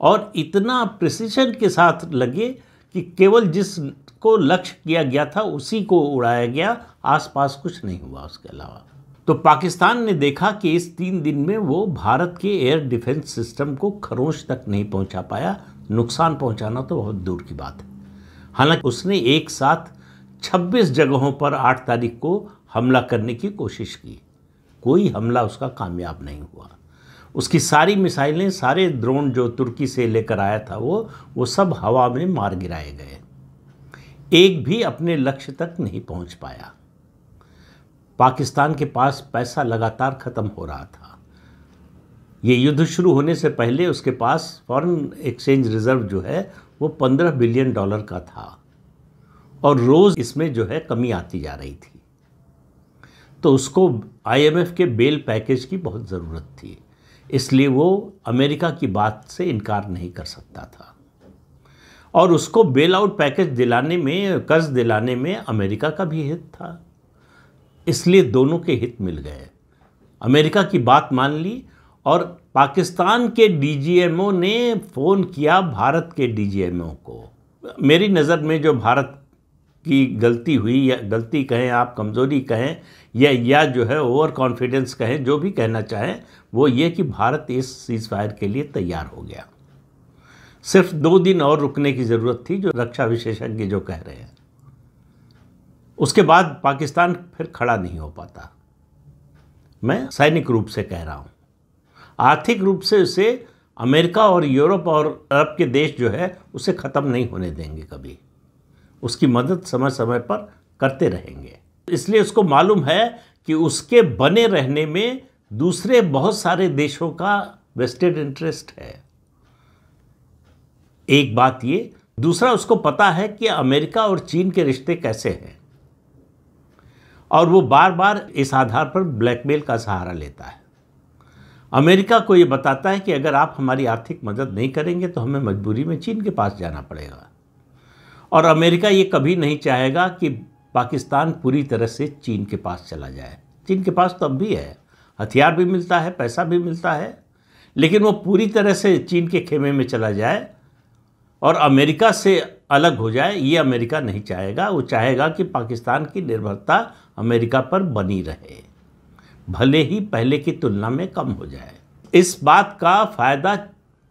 और इतना प्रिसीशन के साथ लगे कि केवल जिसको लक्ष्य किया गया था उसी को उड़ाया गया, आसपास कुछ नहीं हुआ उसके अलावा। तो पाकिस्तान ने देखा कि इस 3 दिन में वो भारत के एयर डिफेंस सिस्टम को खरोंच तक नहीं पहुंचा पाया, नुकसान पहुंचाना तो बहुत दूर की बात है। हालांकि उसने एक साथ 26 जगहों पर 8 तारीख को हमला करने की कोशिश की, कोई हमला उसका कामयाब नहीं हुआ। उसकी सारी मिसाइलें, सारे ड्रोन जो तुर्की से लेकर आया था वो सब हवा में मार गिराए गए, एक भी अपने लक्ष्य तक नहीं पहुंच पाया। पाकिस्तान के पास पैसा लगातार ख़त्म हो रहा था। ये युद्ध शुरू होने से पहले उसके पास फॉरेन एक्सचेंज रिजर्व जो है वो $15 बिलियन का था, और रोज़ इसमें जो है कमी आती जा रही थी। तो उसको IMF के बेल पैकेज की बहुत ज़रूरत थी, इसलिए वो अमेरिका की बात से इनकार नहीं कर सकता था। और उसको बेल आउट पैकेज दिलाने में, कर्ज दिलाने में अमेरिका का भी हित था, इसलिए दोनों के हित मिल गए। अमेरिका की बात मान ली और पाकिस्तान के DGMO ने फ़ोन किया भारत के DGMO को। मेरी नज़र में जो भारत की गलती हुई, या गलती कहें आप, कमज़ोरी कहें, या जो है ओवर कॉन्फिडेंस कहें, जो भी कहना चाहें, वो ये कि भारत इस सीज़ फायर के लिए तैयार हो गया। सिर्फ 2 दिन और रुकने की ज़रूरत थी, जो रक्षा विशेषज्ञ जो कह रहे हैं। उसके बाद पाकिस्तान फिर खड़ा नहीं हो पाता। मैं सैनिक रूप से कह रहा हूँ, आर्थिक रूप से उसे अमेरिका और यूरोप और अरब के देश जो है उसे ख़त्म नहीं होने देंगे कभी, उसकी मदद समय समय पर करते रहेंगे। इसलिए उसको मालूम है कि उसके बने रहने में दूसरे बहुत सारे देशों का वेस्टेड इंटरेस्ट है। एक बात ये, दूसरा उसको पता है कि अमेरिका और चीन के रिश्ते कैसे हैं, और वो बार बार इस आधार पर ब्लैकमेल का सहारा लेता है। अमेरिका को ये बताता है कि अगर आप हमारी आर्थिक मदद नहीं करेंगे तो हमें मजबूरी में चीन के पास जाना पड़ेगा। और अमेरिका ये कभी नहीं चाहेगा कि पाकिस्तान पूरी तरह से चीन के पास चला जाए। चीन के पास तो अब भी है, हथियार भी मिलता है, पैसा भी मिलता है, लेकिन वो पूरी तरह से चीन के खेमे में चला जाए और अमेरिका से अलग हो जाए, ये अमेरिका नहीं चाहेगा। वो चाहेगा कि पाकिस्तान की निर्भरता अमेरिका पर बनी रहे, भले ही पहले की तुलना में कम हो जाए। इस बात का फ़ायदा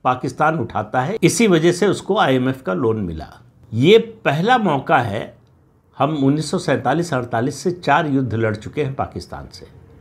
पाकिस्तान उठाता है, इसी वजह से उसको IMF का लोन मिला। ये पहला मौका है, हम 1947-48 से 4 युद्ध लड़ चुके हैं पाकिस्तान से।